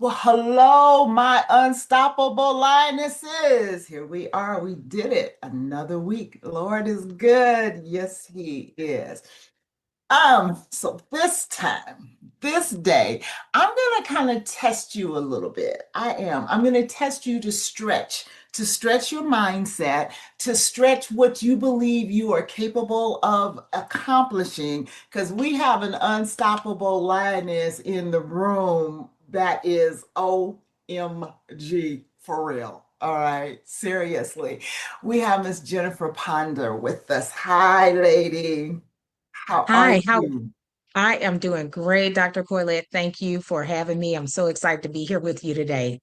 Well, hello, my unstoppable lionesses. Here we are. We did it. Another week. Lord is good. Yes, he is. So this time, this day, I'm gonna kind of test you a little bit. I am. I'm gonna test you to stretch your mindset, to stretch what you believe you are capable of accomplishing, because we have an unstoppable lioness in the room that is OMG for real. All right, seriously. We have Miss Jennifer Ponder with us. Hi, lady. How are Hi, how you? I am doing great, Dr. Corlett. Thank you for having me. I'm so excited to be here with you today.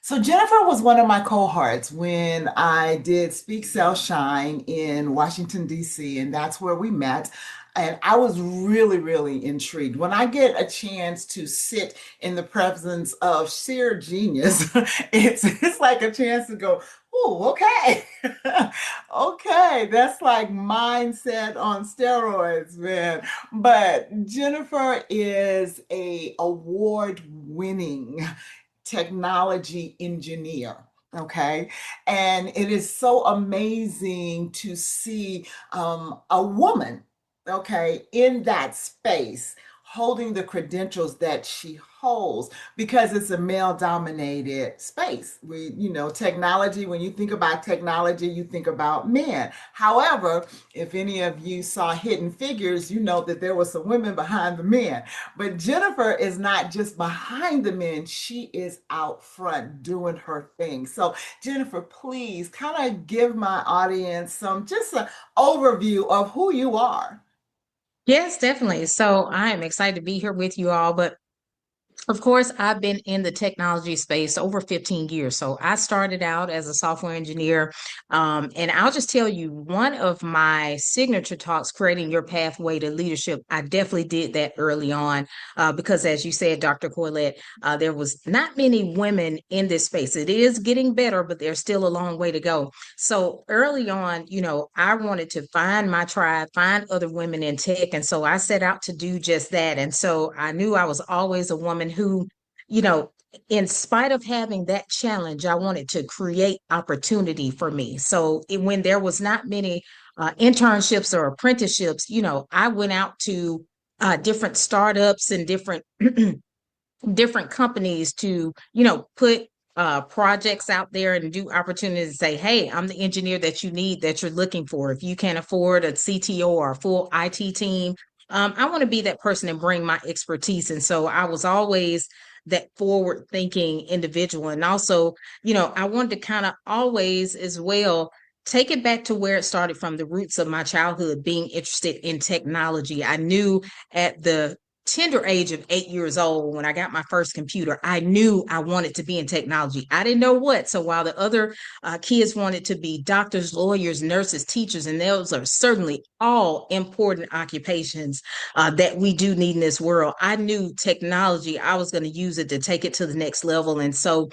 So Jennifer was one of my cohorts when I did Speak Sell Shine in Washington, D.C., and that's where we met. And I was really, really intrigued. When I get a chance to sit in the presence of sheer genius, it's like a chance to go, oh, okay. Okay, that's like mindset on steroids, man. But Jennifer is a award-winning technology engineer. Okay. And it is so amazing to see a woman, okay, in that space holding the credentials that she holds because it's a male dominated space. Technology, when you think about technology, you think about men. However, if any of you saw Hidden Figures, you know that there were some women behind the men. But Jennifer is not just behind the men, she is out front doing her thing. So, Jennifer, please kind of give my audience just an overview of who you are. Yes, definitely. So I am excited to be here with you all. But of course, I've been in the technology space over 15 years. So I started out as a software engineer. And I'll just tell you, one of my signature talks, Creating Your Pathway to Leadership, I definitely did that early on because, as you said, Dr. Corlett, there was not many women in this space. It is getting better, but there's still a long way to go. So early on, I wanted to find my tribe, find other women in tech. And so I set out to do just that. And so I knew I was always a woman who, you know, in spite of having that challenge, I wanted to create opportunity for me. So when there was not many internships or apprenticeships, I went out to different startups and different different companies to, put projects out there and do opportunities to say, hey, I'm the engineer that you need, that you're looking for. If you can't afford a CTO or a full IT team, I want to be that person and bring my expertise. And so I was always that forward thinking individual. And also, I wanted to kind of always as well take it back to where it started from the roots of my childhood, being interested in technology. I knew at the tender age of 8 years old, when I got my first computer, I knew I wanted to be in technology. I didn't know what. So while the other kids wanted to be doctors, lawyers, nurses, teachers, and those are certainly all important occupations that we do need in this world, I knew technology, I was going to use it to take it to the next level. And so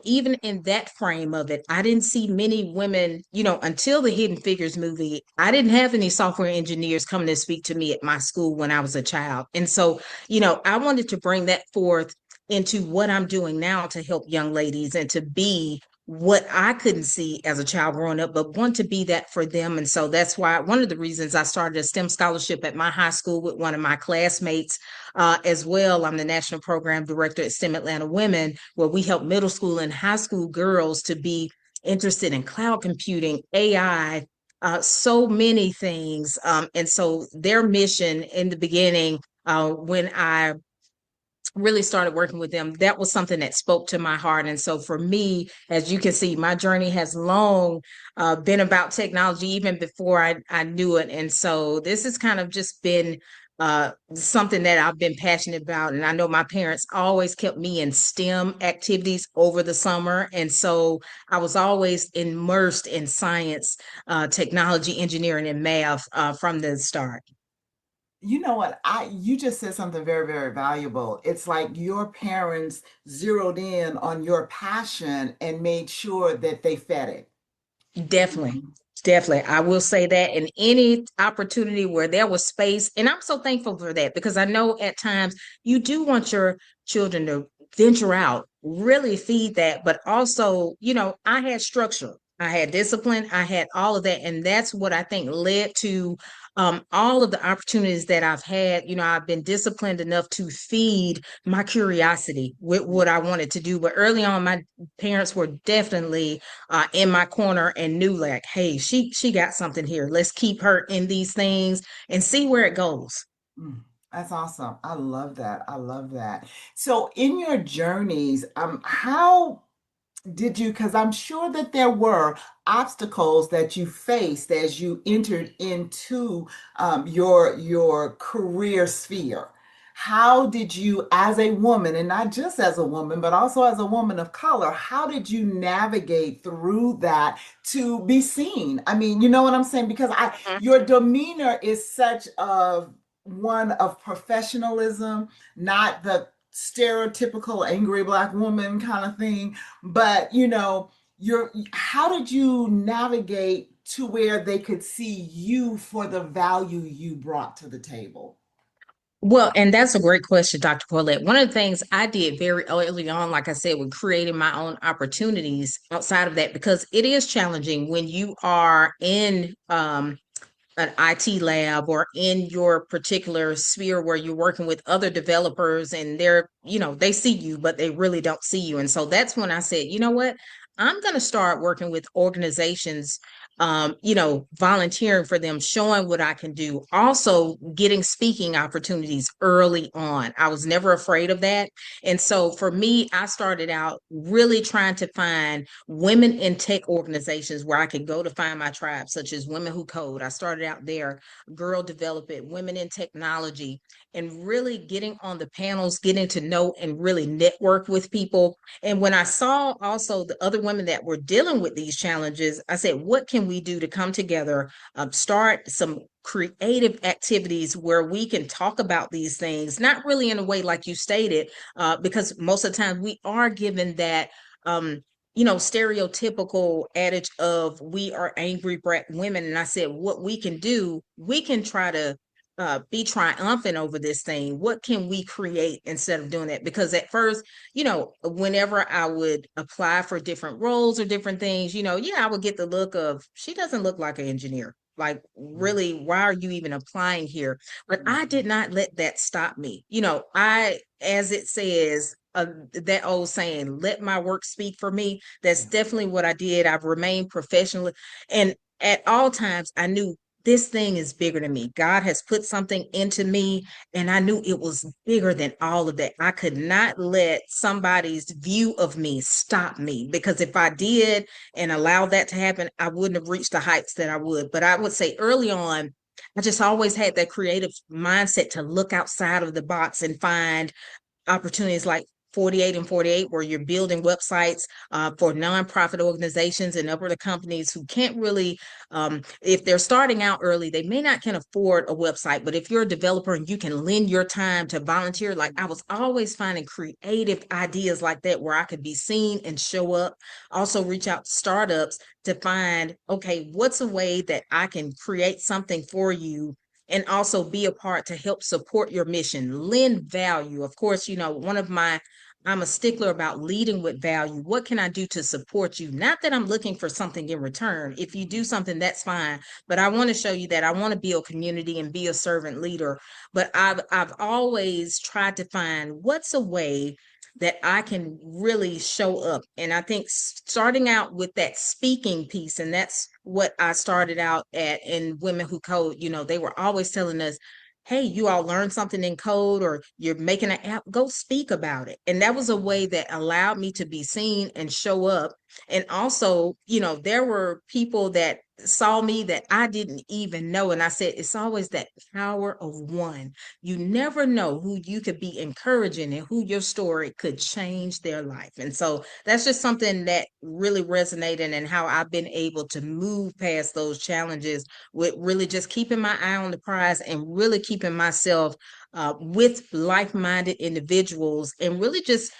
even in that frame of it, I didn't see many women, until the Hidden Figures movie. I didn't have any software engineers coming to speak to me at my school when I was a child. And so, I wanted to bring that forth into what I'm doing now to help young ladies and to be what I couldn't see as a child growing up, but want to be that for them. And so that's why one of the reasons I started a STEM scholarship at my high school with one of my classmates as well. I'm the national program director at STEM Atlanta Women, where we help middle school and high school girls to be interested in cloud computing, AI, so many things. And so their mission in the beginning, when I really started working with them, that was something that spoke to my heart. And so for me, as you can see, my journey has long been about technology even before I knew it. And so this has kind of just been something that I've been passionate about. And I know my parents always kept me in STEM activities over the summer. And so I was always immersed in science, technology, engineering, and math from the start. You know what? You just said something very, very valuable. It's like your parents zeroed in on your passion and made sure that they fed it. Definitely. Definitely. I will say that in any opportunity where there was space, and I'm so thankful for that because I know at times you do want your children to venture out, really feed that. But also, I had structure, I had discipline, I had all of that. And that's what I think led to all of the opportunities that I've had. I've been disciplined enough to feed my curiosity with what I wanted to do. But early on, my parents were definitely in my corner and knew like, hey, she got something here. Let's keep her in these things and see where it goes. Mm, that's awesome. I love that. I love that. So in your journeys, how did you, because I'm sure that there were obstacles that you faced as you entered into your career sphere. How did you, as a woman, and not just as a woman, but also as a woman of color, how did you navigate through that to be seen? I mean, you know what I'm saying? Because your demeanor is such a one of professionalism, not the stereotypical angry black woman kind of thing, but your how did you navigate to where they could see you for the value you brought to the table? Well, and that's a great question, Dr. Paulette. One of the things I did very early on, like I said, with creating my own opportunities outside of that, because it is challenging when you are in an IT lab or in your particular sphere where you're working with other developers and they see you, but they really don't see you. And so that's when I said, you know what? I'm going to start working with organizations, volunteering for them, showing what I can do. Also, getting speaking opportunities early on. I was never afraid of that. And so for me, I started out really trying to find women in tech organizations where I could go to find my tribe, such as Women Who Code. I started out there, Girl Develop It, Women in Technology, and really getting on the panels, getting to know and really network with people. And when I saw also the other women that were dealing with these challenges, I said, what can we do to come together, start some creative activities where we can talk about these things, not really in a way like you stated, because most of the time we are given that stereotypical adage of we are angry black women. And I said, what we can do, we can try to be triumphant over this thing. What can we create instead of doing that? Because at first, whenever I would apply for different roles or different things, I would get the look of, she doesn't look like an engineer. Like, really, why are you even applying here? But I did not let that stop me. As it says, that old saying, let my work speak for me. That's definitely what I did. I've remained professional. And at all times, I knew this thing is bigger than me. God has put something into me, and I knew it was bigger than all of that. I could not let somebody's view of me stop me, because if I did and allowed that to happen, I wouldn't have reached the heights that I would. But I would say early on, I just always had that creative mindset to look outside of the box and find opportunities like 48 and 48, where you're building websites for nonprofit organizations and other companies who can't really, if they're starting out early, they may not can afford a website. But if you're a developer and you can lend your time to volunteer, like I was always finding creative ideas like that where I could be seen and show up. Also reach out to startups to find, okay, what's a way that I can create something for you and also be a part to help support your mission, lend value. Of course, I'm a stickler about leading with value. What can I do to support you? Not that I'm looking for something in return. If you do something, that's fine. But I want to show you that I want to build community and be a servant leader. But I've always tried to find what's a way that I can really show up. And I think starting out with that speaking piece, and that's what I started out at in Women Who Code, they were always telling us, hey, you all learned something in code or you're making an app, go speak about it. And that was a way that allowed me to be seen and show up. And also, there were people that saw me that I didn't even know. And I said, it's always that power of one. You never know who you could be encouraging and who your story could change their life. And so that's just something that really resonated, and how I've been able to move past those challenges with really just keeping my eye on the prize and really keeping myself with like-minded individuals, and really just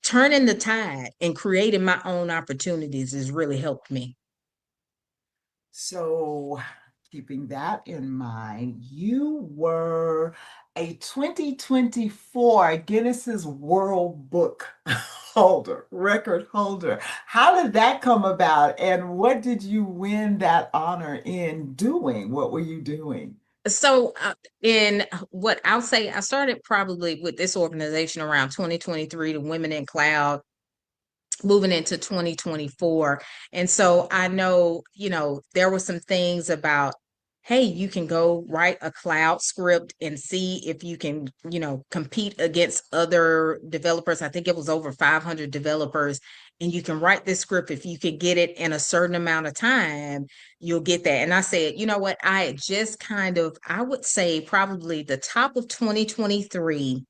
turning the tide and creating my own opportunities has really helped me. So Keeping that in mind, you were a 2024 Guinness's World Book holder, record holder. How did that come about, and what did you win that honor in doing? What were you doing? So, in what I'll say, I started probably with this organization around 2023, the Women in Cloud, moving into 2024. And so I know, there were some things about, hey, you can go write a cloud script and see if you can, compete against other developers. I think it was over 500 developers. And you can write this script. If you can get it in a certain amount of time, you'll get that. And I said, you know what? I had just I would say probably the top of 2023,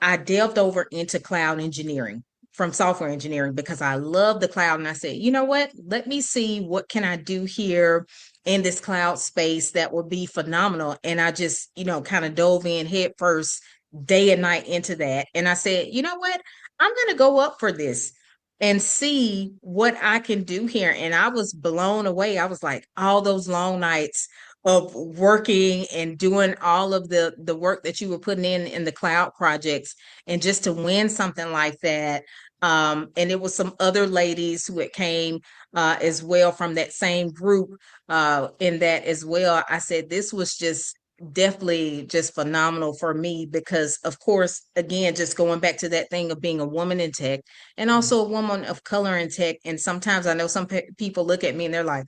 I delved over into cloud engineering from software engineering because I love the cloud. And I said, you know what? Let me see what can I do here in this cloud space that would be phenomenal. And I just, kind of dove in head first, day and night into that. And I said, you know what? I'm going to go up for this and see what I can do here. And I was blown away. I was like, all those long nights of working and doing all of the work that you were putting in the cloud projects, and just to win something like that. And it was some other ladies who had came as well from that same group in that as well. I said this was just definitely just phenomenal for me because, of course, again, just going back to that thing of being a woman in tech and also a woman of color in tech. And sometimes I know some people look at me and they're like,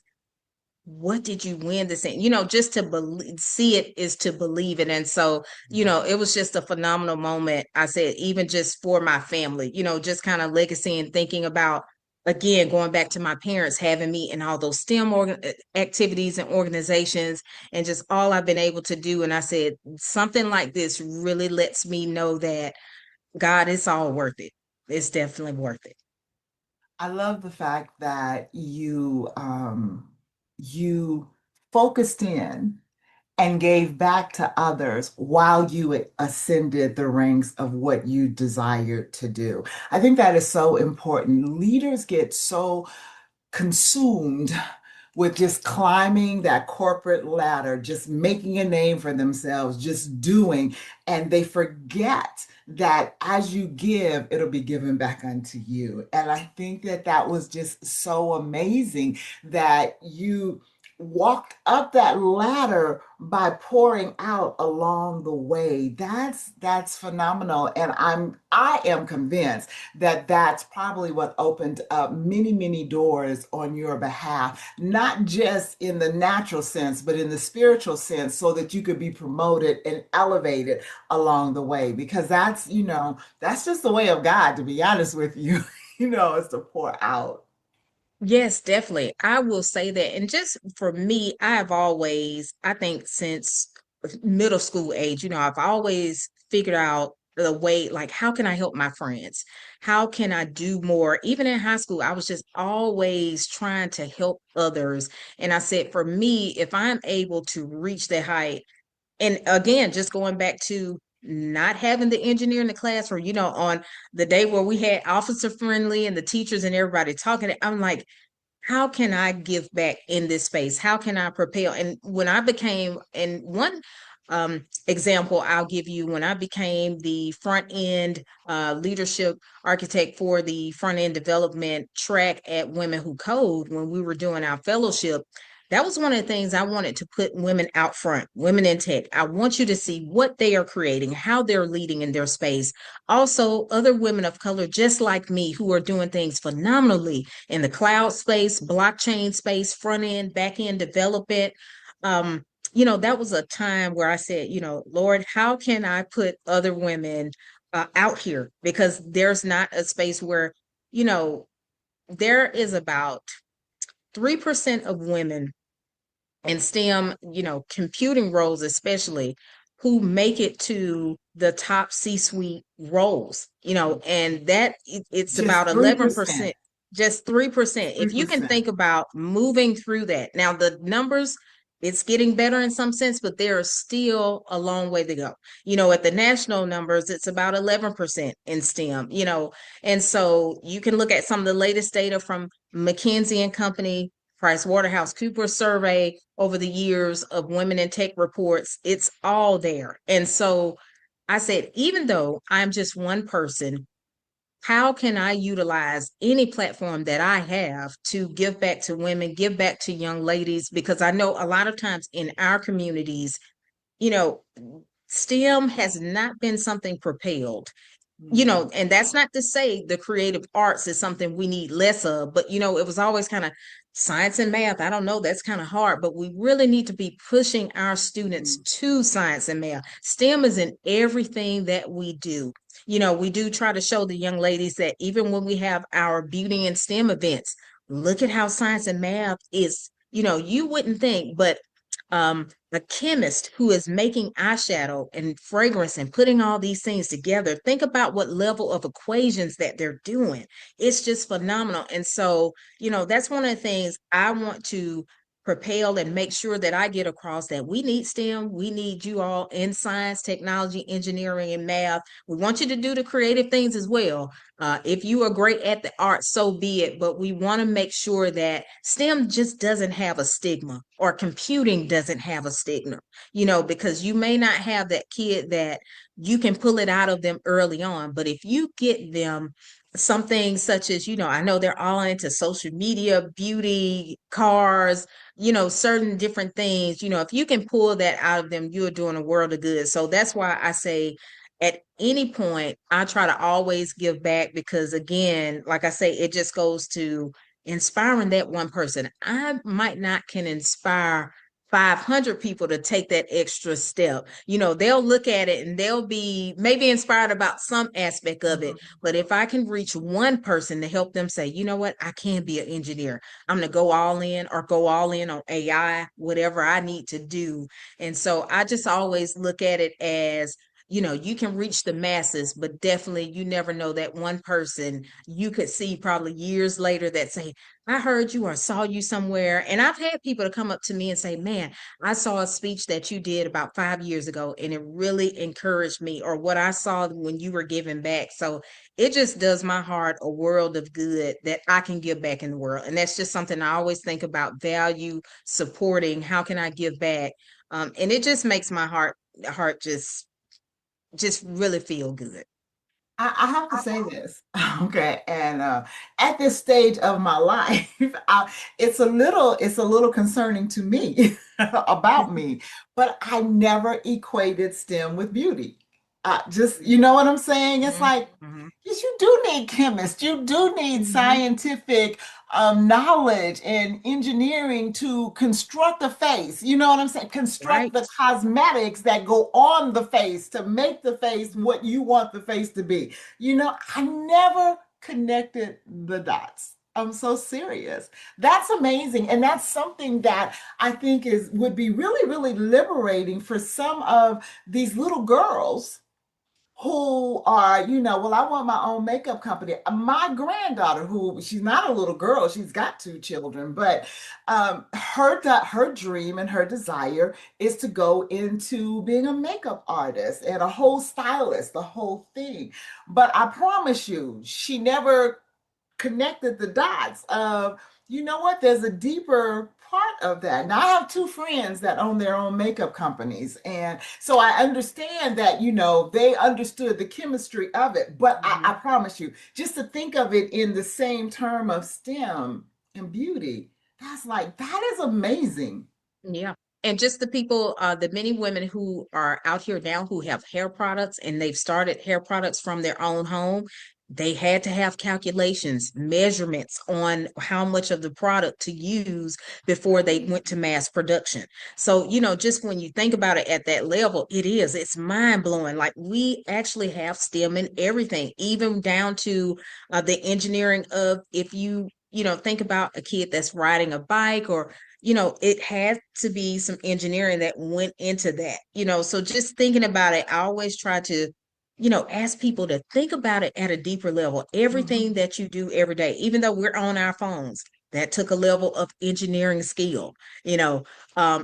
what did you win this in? Just to see it is to believe it. And so, it was just a phenomenal moment. I said, even just for my family, just kind of legacy and thinking about, again, going back to my parents having me in all those STEM activities and organizations and just all I've been able to do. And I said, something like this really lets me know that God, it's all worth it. It's definitely worth it. I love the fact that you focused in and gave back to others while you ascended the ranks of what you desired to do. I think that is so important. Leaders get so consumed with just climbing that corporate ladder, just making a name for themselves, just doing, and they forget that as you give, it'll be given back unto you. And I think that that was just so amazing that you walked up that ladder by pouring out along the way. That's phenomenal, and I am convinced that that's probably what opened up many, many doors on your behalf, not just in the natural sense, but in the spiritual sense, so that you could be promoted and elevated along the way. Because that's just the way of God, to be honest with you, is to pour out. Yes, definitely. I will say that. And just for me, I have always, I think since middle school age, I've always figured out the way, like, how can I help my friends? How can I do more? Even in high school, I was just always trying to help others. And I said, for me, if I'm able to reach that height, and again, just going back to not having the engineer in the classroom, on the day where we had officer friendly and the teachers and everybody talking, I'm like, how can I give back in this space? How can I propel? And when I became, and one example I'll give you, when I became the front end leadership architect for the front end development track at Women Who Code, when we were doing our fellowship, that was one of the things I wanted to put women out front, women in tech. I want you to see what they are creating, how they're leading in their space. Also, other women of color, just like me, who are doing things phenomenally in the cloud space, blockchain space, front end, back end development. That was a time where I said, Lord, how can I put other women out here? Because there's not a space where, you know, there is about 3% of women in STEM, computing roles especially, who make it to the top C-suite roles, and it's about Just 3%, 11%, just 3%. If you can 3%. think about moving through that. Now the numbers, it's getting better in some sense, but there is still a long way to go. At the national numbers, it's about 11% in STEM, and so you can look at some of the latest data from McKinsey and Company. PricewaterhouseCoopers survey over the years of women in tech reports. It's all there. And so I said, even though I'm just one person, how can I utilize any platform that I have to give back to women, give back to young ladies? Because I know a lot of times in our communities, you know, STEM has not been something propelled, Mhm. and that's not to say the creative arts is something we need less of, but it was always kind of science and math. I don't know, that's kind of hard, but we really need to be pushing our students Mhm. to science and math. STEM is in everything that we do. We do try to show the young ladies that even when we have our beauty and STEM events, look at how science and math is, you wouldn't think, but a chemist who is making eyeshadow and fragrance and putting all these things together, think about what level of equations that they're doing. It's just phenomenal. And so, that's one of the things I want to propel and make sure that I get across, that we need STEM. We need you all in science, technology, engineering, and math. We want you to do the creative things as well. If you are great at the arts, so be it. But we want to make sure that STEM just doesn't have a stigma, or computing doesn't have a stigma, because you may not have that kid that you can pull it out of them early on. But if you get them something such as, I know they're all into social media, beauty, cars, certain different things, if you can pull that out of them, you're doing a world of good. So that's why I say, at any point, I try to always give back, because again, like I say, it just goes to inspiring that one person. I might not can inspire 500 people to take that extra step. They'll look at it and they'll be maybe inspired about some aspect of it. Mhm. But if I can reach one person to help them say, you know what, I can be an engineer. I'm going to go all in, or go all in on AI, whatever I need to do. And so I just always look at it as, you can reach the masses, but definitely you never know, that one person you could see probably years later that say, I heard you or saw you somewhere. And I've had people to come up to me and say, man, I saw a speech that you did about 5 years ago, and it really encouraged me, or what I saw when you were giving back. So it just does my heart a world of good that I can give back in the world. And that's just something I always think about: value, supporting, how can I give back? And it just makes my heart just really feel good. I have to say this, okay, and at this stage of my life, it's a little concerning to me about me, but I equated STEM with beauty. Just, you know what I'm saying? It's Mhm, like, mhm. yes, you do need chemists, you do need Mhm. scientific knowledge and engineering to construct a face. You know what I'm saying? Construct Right. the cosmetics that go on the face to make the face what you want the face to be. I never connected the dots. I'm so serious. That's amazing. And that's something that I think would be really, really liberating for some of these little girls who are, well, I want my own makeup company. My granddaughter, who she's not a little girl, she's got two children, but her dream and her desire is to go into being a makeup artist and a whole stylist, the whole thing. But I promise you, she never connected the dots of, you know what, there's a deeper part of that. Now, I have two friends that own their own makeup companies. And so I understand that, they understood the chemistry of it. But I Mhm. promise you, just to think of it in the same term of STEM and beauty, that is amazing. Yeah. And just the many women who are out here now who have hair products, and they've started hair products from their own home. They had to have calculations, measurements on how much of the product to use before they Right. went to mass production. So, just when you think about it at that level, it's mind blowing. Like, we actually have STEM in everything, even down to the engineering of, if think about a kid that's riding a bike, or it had to be some engineering that went into that, so just thinking about it, I always try to, ask people to think about it at a deeper level. Everything Mhm. that you do every day, even though we're on our phones, that took a level of engineering skill, you know,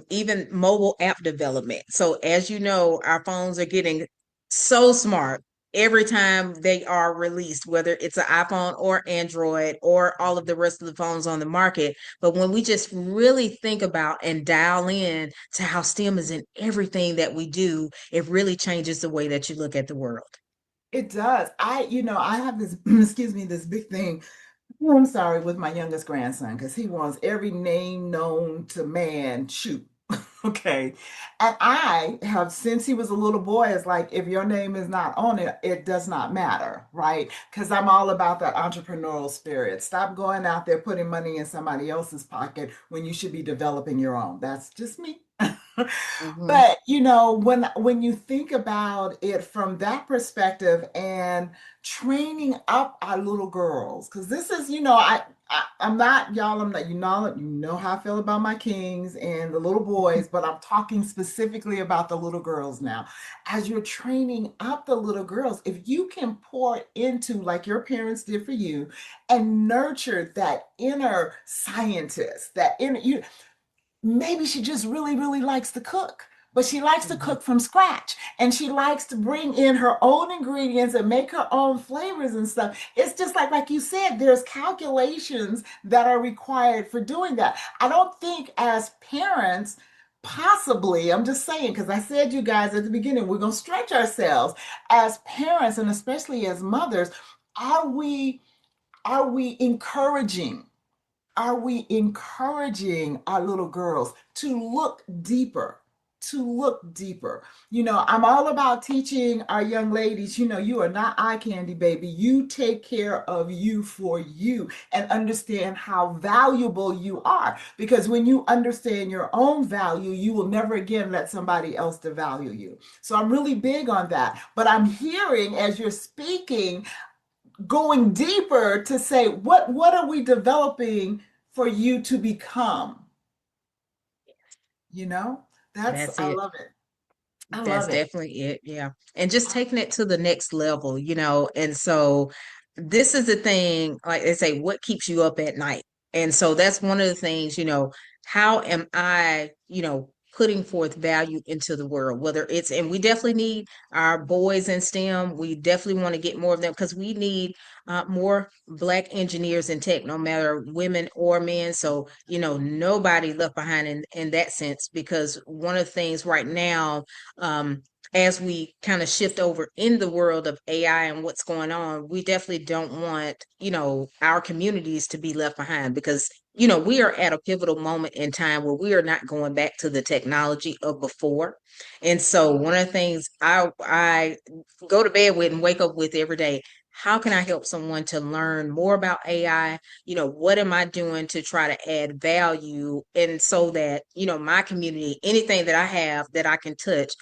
even mobile app development. So as you know, our phones are getting so smart. every time they are released, whether it's an iPhone or Android or all of the rest of the phones on the market. But when we just really think about and dial in to how STEM is in everything that we do, it really changes the way that you look at the world. It does. I have this, excuse me, this big thing. Oh, I'm sorry, with my youngest grandson, because he wants every name known to man, shoot. Okay. And I have, since he was a little boy, it's like, if your name is not on it, it does not matter, right? Because I'm all about that entrepreneurial spirit. Stop going out there putting money in somebody else's pocket when you should be developing your own. That's just me. Mhm. But when you think about it from that perspective and training up our little girls, because this is, I'm not, y'all, I'm not, you know how I feel about my kings and the little boys, but I'm talking specifically about the little girls now. As you're training up the little girls, if you can pour into, like your parents did for you, and nurture that inner scientist, that inner you, maybe she just really, really likes to cook, but she likes to Mhm. cook from scratch and she likes to bring in her own ingredients and make her own flavors and stuff. It's just like you said, there's calculations that are required for doing that. I don't think as parents, possibly, I'm just saying, because I said, you guys, at the beginning, we're going to stretch ourselves as parents and especially as mothers. Are we are we encouraging, our little girls to look deeper? To look deeper. I'm all about teaching our young ladies, you are not eye candy, baby. You take care of you for you and understand how valuable you are. Because when you understand your own value, you will never again let somebody else devalue you. So I'm really big on that. But I'm hearing as you're speaking, going deeper to say what are we developing for you to become, you know that's That's I it. love it. I That's love it. definitely it. Yeah. And just taking it to the next level, and so this is the thing, like they say, what keeps you up at night? And so that's one of the things, how am I, putting forth value into the world, whether it's, and we definitely need our boys in STEM. We definitely want to get more of them because we need more Black engineers in tech, no matter women or men. So, nobody left behind in that sense, because one of the things right now, um, as we kind of shift over in the world of AI and what's going on, we definitely don't want, our communities to be left behind, because, we are at a pivotal moment in time where we are not going back to the technology of before. And so one of the things I go to bed with and wake up with every day, how can I help someone to learn more about AI? What am I doing to try to add value? And so that, my community, anything that I have that I can touch,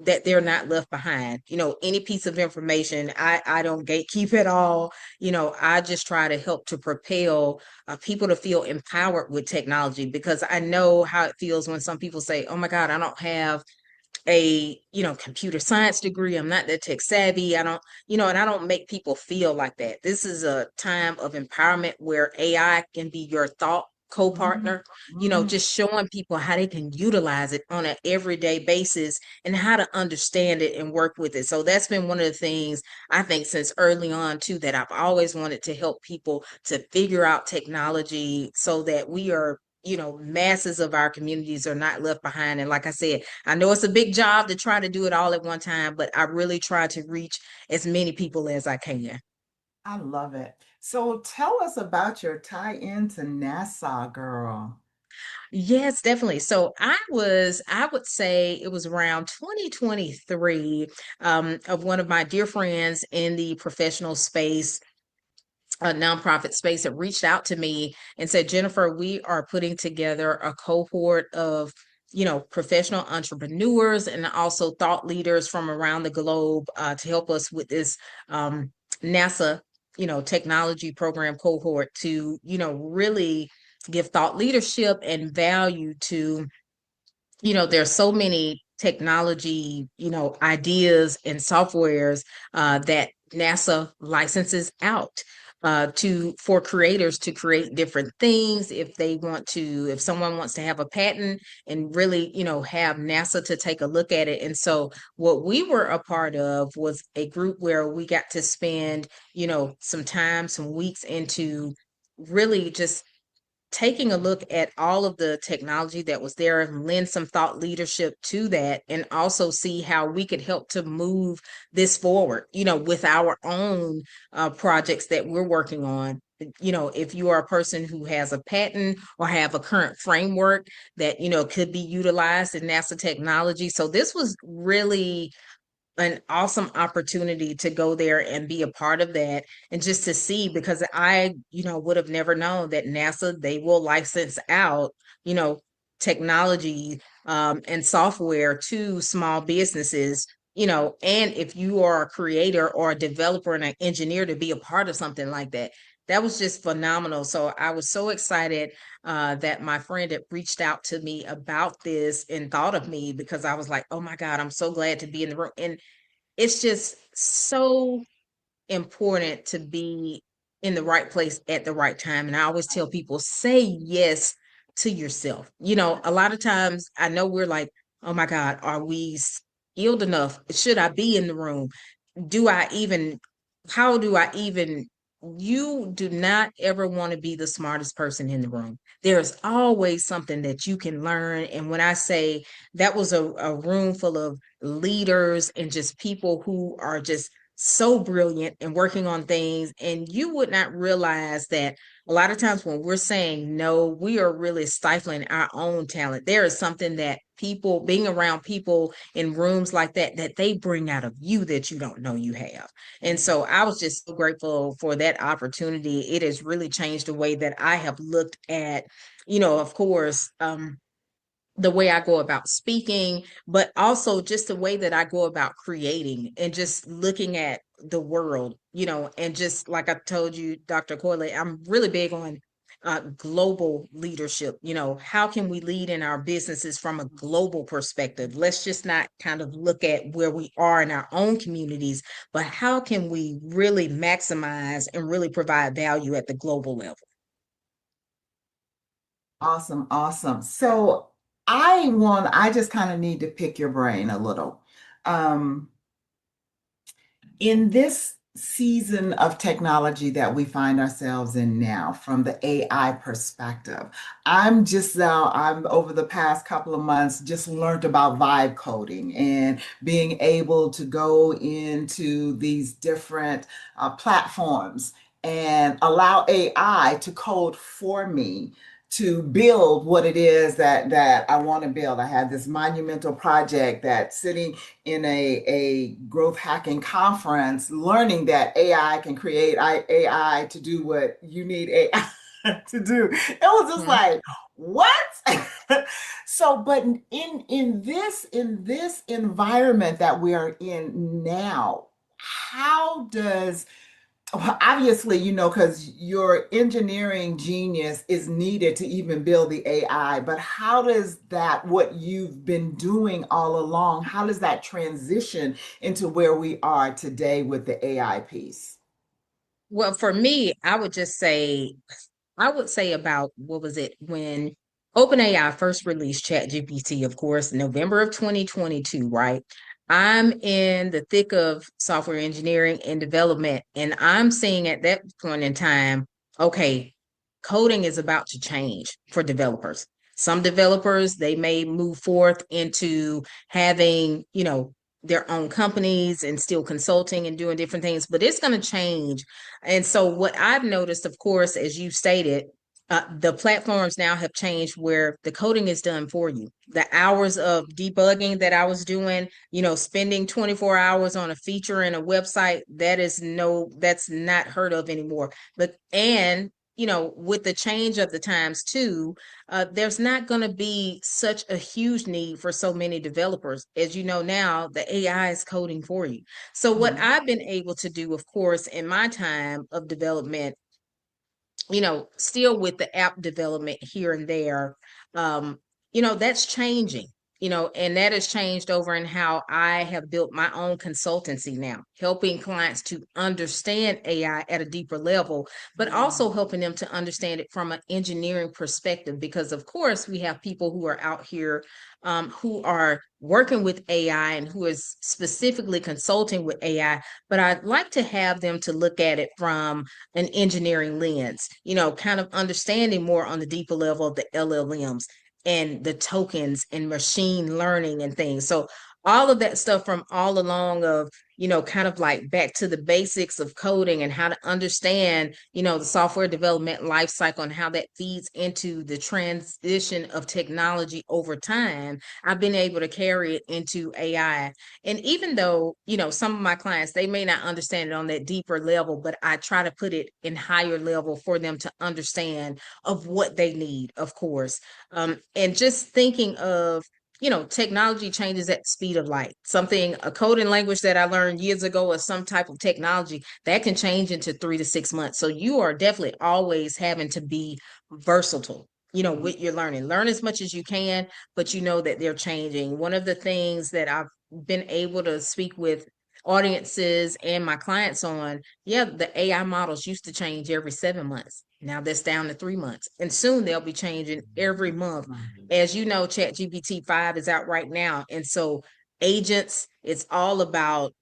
that they're not left behind. Any piece of information, I don't gatekeep at all. I just try to help to propel people to feel empowered with technology, because I know how it feels when some people say, oh my God, I don't have a computer science degree, I'm not that tech savvy, I don't, and I don't make people feel like that. This is a time of empowerment where AI can be your thought Mhm, co-partner, mhm. just showing people how they can utilize it on an everyday basis and how to understand it and work with it. So that's been one of the things, I think, since early on too, that I've always wanted to help people to figure out technology so that we are, masses of our communities are not left behind. And like I said, I know it's a big job to try to do it all at one time, but I really try to reach as many people as I can. I love it. So tell us about your tie into NASA, girl. Yes, definitely. So I would say it was around 2023, of one of my dear friends in the professional space, a nonprofit space, that reached out to me and said, Jennifer, we are putting together a cohort of, professional entrepreneurs and also thought leaders from around the globe, to help us with this NASA, technology program cohort to, really give thought leadership and value to, there's so many technology, ideas and softwares that NASA licenses out. to for creators to create different things if they want to, if someone wants to have a patent and really, have NASA to take a look at it. And so what we were a part of was a group where we got to spend, some time, some weeks into really just taking a look at all of the technology that was there and lend some thought leadership to that, and also see how we could help to move this forward, with our own projects that we're working on. If you are a person who has a patent or have a current framework that, could be utilized in NASA technology. So this was really an awesome opportunity to go there and be a part of that, and just to see, because I, would have never known that NASA, they will license out, you know, technology and software to small businesses, and if you are a creator or a developer and an engineer, to be a part of something like that. That was just phenomenal. So I was so excited that my friend had reached out to me about this and thought of me, because I was like, oh my God, I'm so glad to be in the room. And it's just so important to be in the right place at the right time. And I always tell people, say yes to yourself. A lot of times I know we're like, oh my God, are we skilled enough? Should I be in the room? Do I even, how do I even, you do not ever want to be the smartest person in the room. There's always something that you can learn. And when I say that was a room full of leaders and just people who are just so brilliant and working on things, and you would not realize that a lot of times when we're saying no, we are really stifling our own talent. There is something that people, being around people in rooms like that, that they bring out of you that you don't know you have. And so I was just so grateful for that opportunity. It has really changed the way that I have looked at, of course, the way I go about speaking, but also just the way that I go about creating and just looking at the world, and just like I told you, Dr. Coyley, I'm really big on global leadership. How can we lead in our businesses from a global perspective? Let's just not kind of look at where we are in our own communities, but how can we really maximize and really provide value at the global level? Awesome, awesome. So I just kind of need to pick your brain a little. Um, in this season of technology that we find ourselves in now, from the AI perspective, I'm over the past couple of months just learned about vibe coding and being able to go into these different platforms and allow AI to code for me to build what it is that I want to build. I have this monumental project that's sitting in a growth hacking conference, learning that AI can create AI to do what you need AI to do. It was just Mhm. like, what? So, but in this environment that we are in now, how does well, obviously, because your engineering genius is needed to even build the AI, but how does that, what you've been doing all along, how does that transition into where we are today with the AI piece? Well, for me, I would say about, what was it, when OpenAI first released ChatGPT, of course, November of 2022, right? I'm in the thick of software engineering and development, and I'm seeing at that point in time, okay, coding is about to change for developers. Some developers, they may move forth into having, their own companies and still consulting and doing different things, but it's going to change. And so what I've noticed, of course, as you stated, the platforms now have changed where the coding is done for you. The hours of debugging that I was doing, spending 24 hours on a feature in a website, that's not heard of anymore. But, and, with the change of the times too, there's not going to be such a huge need for so many developers. As you know now, the AI is coding for you. So what Mhm. I've been able to do, of course, in my time of development, still with the app development here and there, that's changing. and that has changed over in how I have built my own consultancy now, helping clients to understand AI at a deeper level, but also helping them to understand it from an engineering perspective. Because, of course, we have people who are out here who are working with AI and who is specifically consulting with AI, but I'd like to have them to look at it from an engineering lens, kind of understanding more on the deeper level of the LLMs and the tokens and machine learning and things. So all of that stuff from all along of, kind of like back to the basics of coding and how to understand, the software development life cycle and how that feeds into the transition of technology over time. I've been able to carry it into AI. And even though, some of my clients, they may not understand it on that deeper level, but I try to put it in higher level for them to understand of what they need, of course. And just thinking of, technology changes at the speed of light. Something, a coding language that I learned years ago or some type of technology that can change into 3 to 6 months. So you are definitely always having to be versatile, with your learning. Learn as much as you can, but you know that they're changing. One of the things that I've been able to speak with audiences and my clients on, yeah, the AI models used to change every 7 months. Now that's down to 3 months. And soon they'll be changing every month. As you know, ChatGPT 5 is out right now. And so agents, it's all about,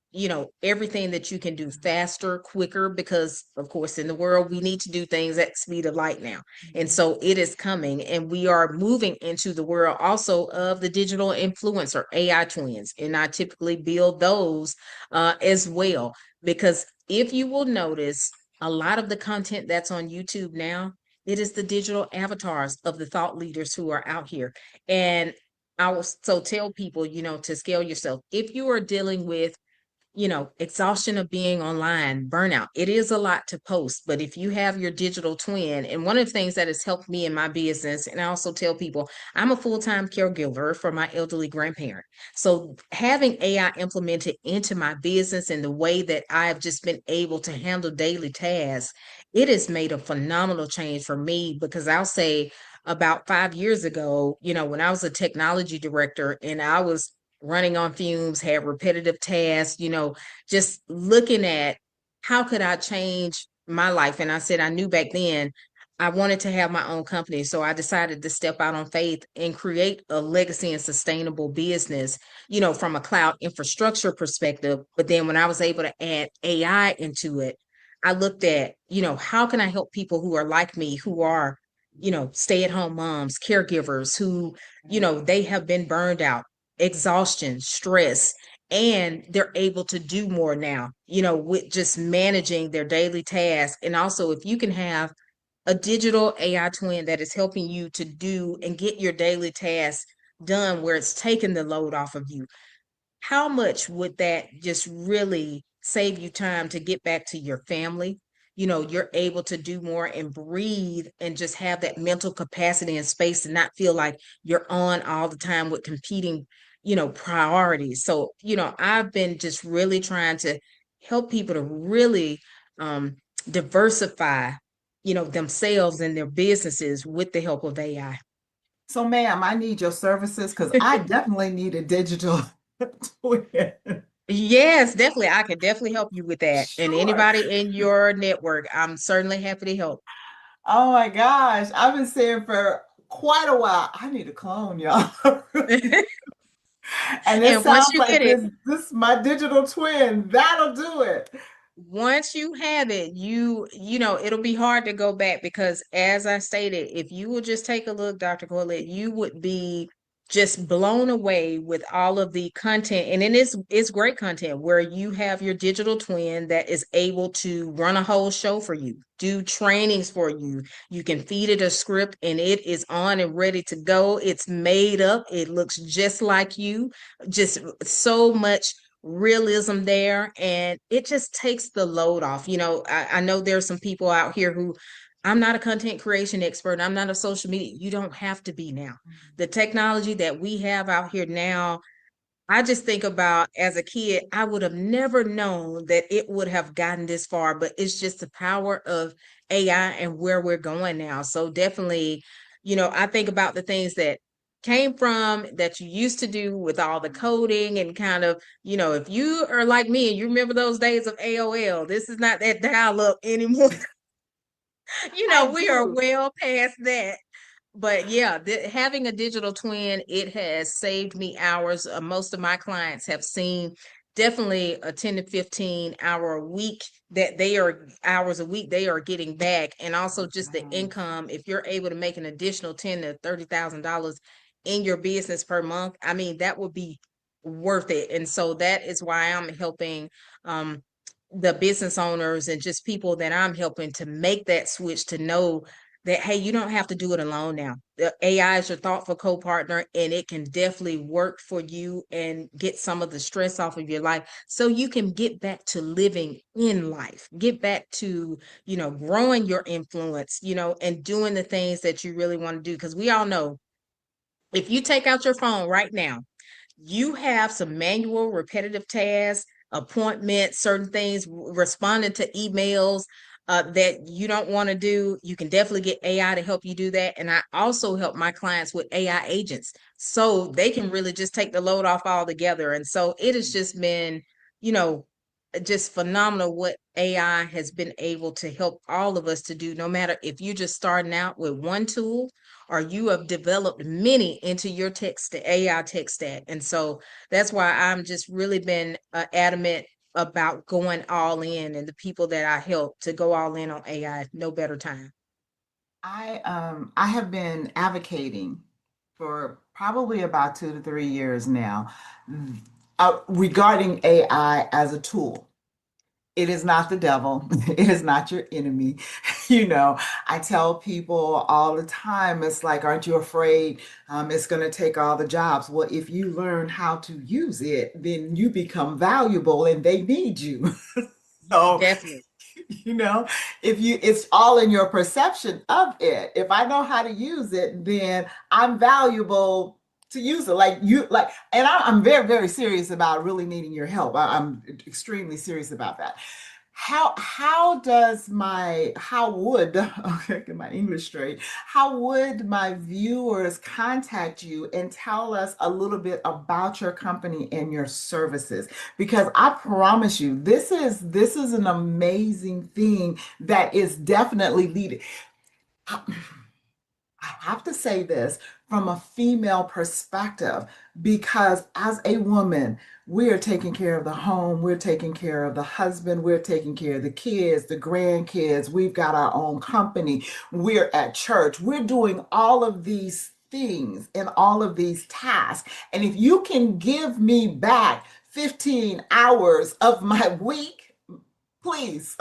everything that you can do faster, quicker, because of course in the world we need to do things at the speed of light now. And so it is coming, and we are moving into the world also of the digital influencer, AI twins. And I typically build those as well, because if you will notice, a lot of the content that's on YouTube now, it is the digital avatars of the thought leaders who are out here. And I will so tell people, to scale yourself. If you are dealing with, exhaustion of being online, burnout. It is a lot to post, but if you have your digital twin, and one of the things that has helped me in my business, and I also tell people, I'm a full-time caregiver for my elderly grandparent. So having AI implemented into my business and the way that I have just been able to handle daily tasks, it has made a phenomenal change for me, because I'll say about 5 years ago, when I was a technology director and I was running on fumes, had repetitive tasks, just looking at how could I change my life. And I said, I knew back then I wanted to have my own company. So I decided to step out on faith and create a legacy and sustainable business, from a cloud infrastructure perspective. But then when I was able to add AI into it, I looked at, how can I help people who are like me, who are, stay-at-home moms, caregivers who, they have been burned out, exhaustion, stress, and they're able to do more now, with just managing their daily tasks. And also, if you can have a digital AI twin that is helping you to do and get your daily tasks done where it's taking the load off of you, how much would that just really save you time to get back to your family? You're able to do more and breathe and just have that mental capacity and space and not feel like you're on all the time with competing, priorities. So, I've been just really trying to help people to really diversify, themselves and their businesses with the help of AI. So, ma'am, I need your services because I definitely need a digital twin. Yes, definitely. I can definitely help you with that. And Sure. anybody in your network, I'm certainly happy to help. Oh my gosh. I've been saying for quite a while, I need a clone, y'all. And it And once sounds you like get it, this my digital twin. That'll do it. once you have it, it'll be hard to go back, because as I stated, if you will just take a look, Dr. Corlett, you would be just blown away with all of the content. And it's great content where you have your digital twin that is able to run a whole show for you, do trainings for you. You can feed it a script and it is on and ready to go. It's made up. It looks just like you. Just so much realism there, and it just takes the load off. I know there's some people out here who, I'm not a content creation expert, I'm not a social media. You don't have to be now. The technology that we have out here now, I just think about, as a kid, I would have never known that it would have gotten this far, but it's just the power of AI and where we're going now. So definitely, I think about the things that came from that you used to do with all the coding and kind of, if you are like me and you remember those days of AOL, this is not that dial up anymore. I We are do. well past that. But yeah, having a digital twin, it has saved me hours. Most of my clients have seen definitely a 10 to 15 hour a week that they are hours a week they are getting back. And also just the Nice. income. If you're able to make an additional $10,000 to $30,000 in your business per month, I mean, that would be worth it. And so that is why I'm helping um the business owners and just people that I'm helping to make that switch to know that, hey, you don't have to do it alone now. The AI is your thoughtful co-partner, and it can definitely work for you and get some of the stress off of your life so you can get back to living in life, get back to, growing your influence, and doing the things that you really want to do. Because we all know if you take out your phone right now, you have some manual repetitive tasks, appointments, certain things, responding to emails that you don't want to do. You can definitely get AI to help you do that. And I also help my clients with AI agents so they can really just take the load off altogether. And so it has just been, you know, just phenomenal what AI has been able to help all of us to do, no matter if you're just starting out with one tool or you have developed many into your AI tech stack. And so that's why I'm just really been adamant about going all in, and the people that I help to go all in on AI, no better time. I have been advocating for probably about 2 to 3 years now regarding AI as a tool. It is not the devil. It is not your enemy. You know, I tell people all the time, it's like, aren't you afraid it's going to take all the jobs? Well, if you learn how to use it, then you become valuable and they need you. So Definitely. you know, if you it's all in your perception of it. If I know how to use it, then I'm valuable to use it. And I'm very, very serious about really needing your help. I'm extremely serious about that. How would okay, get my English straight, how would my viewers contact you and tell us a little bit about your company and your services? Because I promise you, this is an amazing thing that is definitely leading. I have to say this from a female perspective because as a woman, we are taking care of the home, we're taking care of the husband, we're taking care of the kids, the grandkids, we've got our own company, we're at church, we're doing all of these things and all of these tasks. And if you can give me back 15 hours of my week, please.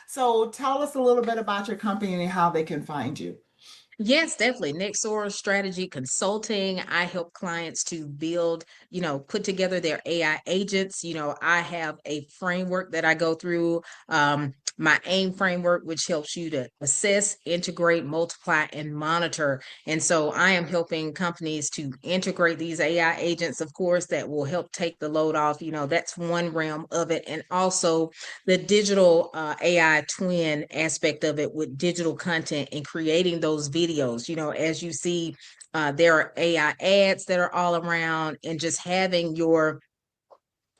So tell us a little bit about your company and how they can find you. Yes, definitely. Nextdoor Strategy Consulting. I help clients to build, put together their AI agents. I have a framework that I go through, my AIM framework, which helps you to assess, integrate, multiply, and monitor. And so I am helping companies to integrate these AI agents, of course, that will help take the load off. That's one realm of it. And also the digital AI twin aspect of it with digital content and creating those videos. As you see, there are AI ads that are all around, and just having your,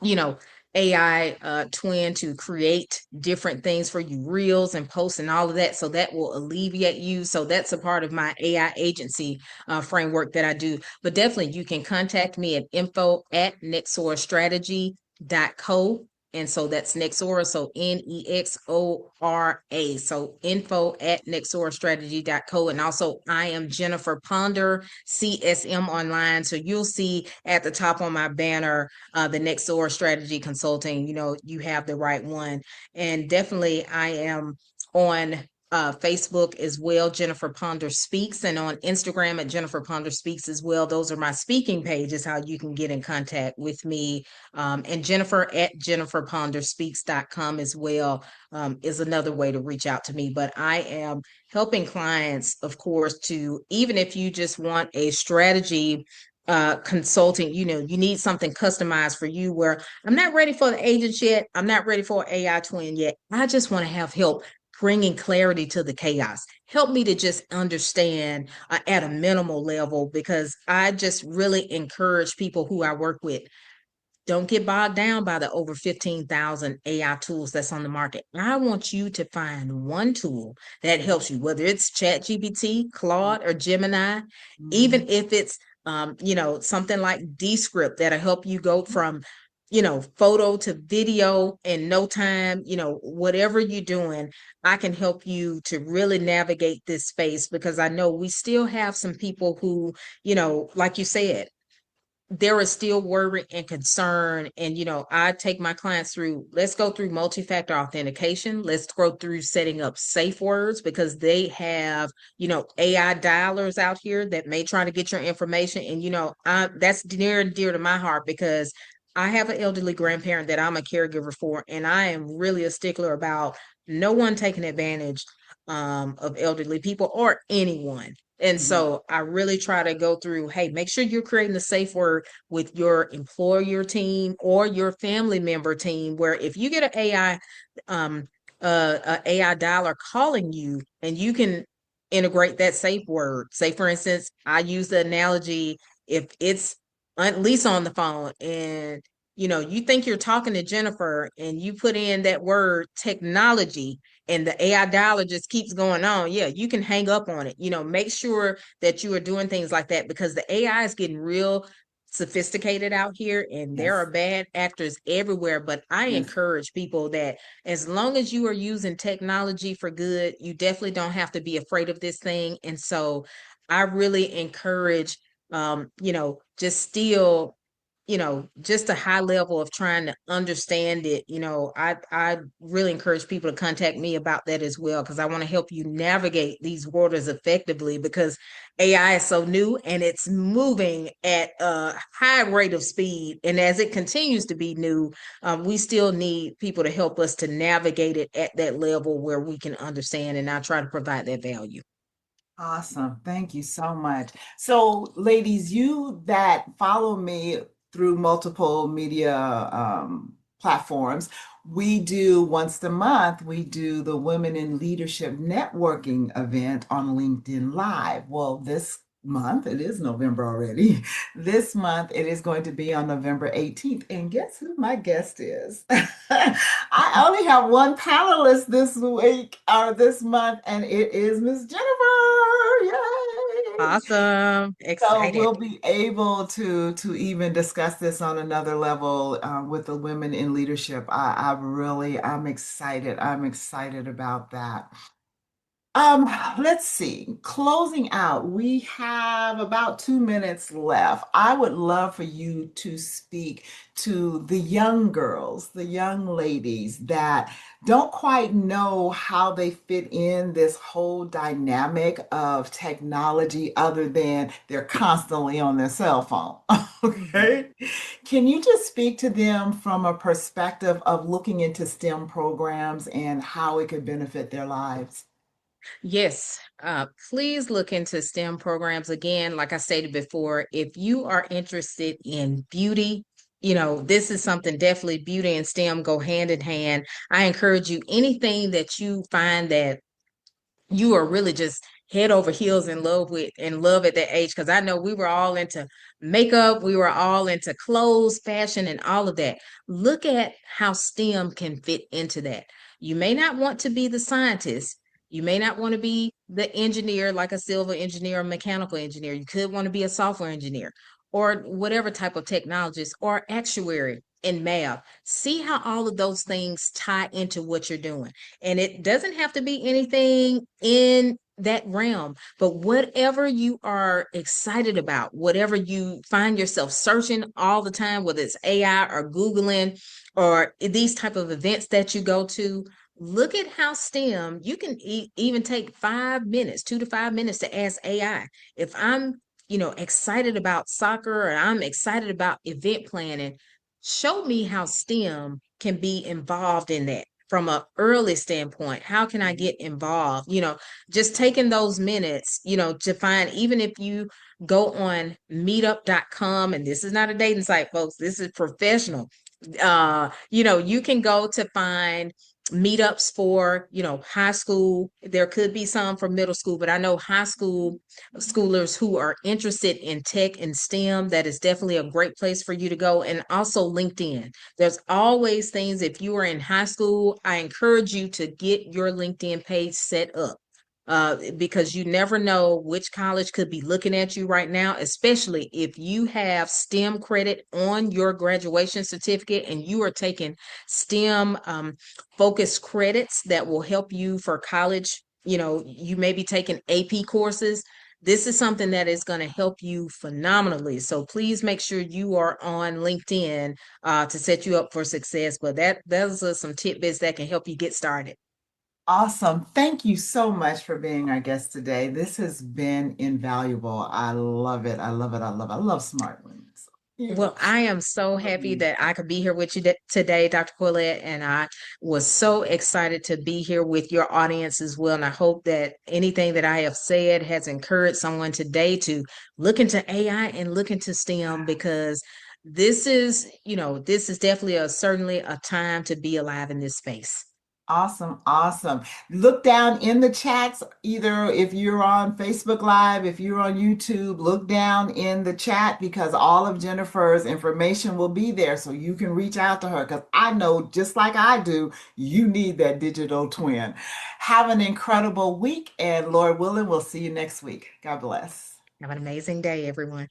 you know, AI twin to create different things for you, reels and posts and all of that. So that will alleviate you. So that's a part of my AI agency framework that I do. But definitely you can contact me at info@nexorastrategy.co. And so that's Nexora, so Nexora. So info@nexorastrategy.co. And also I am Jennifer Ponder, CSM online. So you'll see at the top on my banner, the Nexora Strategy Consulting, you have the right one. And definitely I am on Facebook as well, Jennifer Ponder Speaks, and on Instagram at Jennifer Ponder Speaks as well. Those are my speaking pages, how you can get in contact with me. And Jennifer@jenniferponderspeaks.com as well is another way to reach out to me. But I am helping clients, of course, to, even if you just want a strategy consulting, you need something customized for you, where I'm not ready for the agents yet, I'm not ready for an AI twin yet, I just want to have help bringing clarity to the chaos. Help me to just understand at a minimal level, because I just really encourage people who I work with, don't get bogged down by the over 15,000 AI tools that's on the market. I want you to find one tool that helps you, whether it's ChatGPT, Claude, or Gemini, Mhm. even if it's something like Descript that'll help you go from, photo to video in no time, whatever you're doing, I can help you to really navigate this space, because I know we still have some people who, like you said, there is still worry and concern. And, I take my clients through, let's go through multi-factor authentication. Let's go through setting up safe words, because they have, AI dialers out here that may try to get your information. And, that's near and dear to my heart, because I have an elderly grandparent that I'm a caregiver for, and I am really a stickler about no one taking advantage of elderly people or anyone. And Mhm. so I really try to go through, hey, make sure you're creating the safe word with your employer team or your family member team, where if you get an um, a AI dialer calling you, and you can integrate that safe word. Say, for instance, I use the analogy, if it's at least on the phone, and you think you're talking to Jennifer, and you put in that word technology, and the AI dialer just keeps going on, yeah, you can hang up on it. Make sure that you are doing things like that, because the AI is getting real sophisticated out here, and there are Yes, bad actors everywhere. But I yes. encourage people that as long as you are using technology for good, you definitely don't have to be afraid of this thing. And so I really encourage, just still, just a high level of trying to understand it. I really encourage people to contact me about that as well, because I want to help you navigate these waters effectively, because AI is so new and it's moving at a high rate of speed. And as it continues to be new, we still need people to help us to navigate it at that level where we can understand, and I try to provide that value. Awesome. Thank you so much. So, ladies, you that follow me through multiple media platforms, we do once a month, we do the Women in Leadership Networking event on LinkedIn Live. Well, this month, it is November already. This month, it is going to be on November 18th. And guess who my guest is? I only have one panelist this week or this month, and it is Miss Jennifer. Yay! Awesome. So Excited. we'll be able to even discuss this on another level with the women in leadership. I'm excited. I'm excited about that. Let's see. Closing out, we have about 2 minutes left. I would love for you to speak to the young girls, the young ladies that don't quite know how they fit in this whole dynamic of technology other than they're constantly on their cell phone. Mhm. Okay. Can you just speak to them from a perspective of looking into STEM programs and how it could benefit their lives? Yes, please look into STEM programs. Again, like I stated before, if you are interested in beauty, this is something, definitely beauty and STEM go hand in hand. I encourage you, anything that you find that you are really just head over heels in love with, and love at that age, because I know we were all into makeup, we were all into clothes, fashion, and all of that. Look at how STEM can fit into that. You may not want to be the scientist, you may not want to be the engineer, like a civil engineer or mechanical engineer. You could want to be a software engineer or whatever type of technologist, or actuary in math. See how all of those things tie into what you're doing. And it doesn't have to be anything in that realm, but whatever you are excited about, whatever you find yourself searching all the time, whether it's AI or Googling or these type of events that you go to, look at how STEM, you can even take 5 minutes, 2 to 5 minutes to ask AI. If I'm, excited about soccer, or I'm excited about event planning, show me how STEM can be involved in that from an early standpoint. How can I get involved? Just taking those minutes, to find, even if you go on meetup.com, and this is not a dating site, folks, this is professional. You can go to find meetups for, high school. There could be some for middle school, but I know high school schoolers who are interested in tech and STEM, that is definitely a great place for you to go. And also LinkedIn. There's always things, if you are in high school, I encourage you to get your LinkedIn page set up. Because you never know which college could be looking at you right now, especially if you have STEM credit on your graduation certificate and you are taking STEM focused credits that will help you for college. You may be taking AP courses. This is something that is going to help you phenomenally. So please make sure you are on LinkedIn to set you up for success. But those are some tidbits that can help you get started. Awesome. Thank you so much for being our guest today. This has been invaluable. I love it. I love it. I love it. I love smart women. So, Well, I am so love happy you. that I could be here with you today, Dr. Colette, and I was so excited to be here with your audience as well. And I hope that anything that I have said has encouraged someone today to look into AI and look into STEM, because this is definitely certainly a time to be alive in this space. Awesome, awesome. Look down in the chats, either if you're on Facebook Live, if you're on YouTube, look down in the chat because all of Jennifer's information will be there so you can reach out to her because I know just like I do, you need that digital twin. Have an incredible week and Lord willing, we'll see you next week. God bless. Have an amazing day, everyone.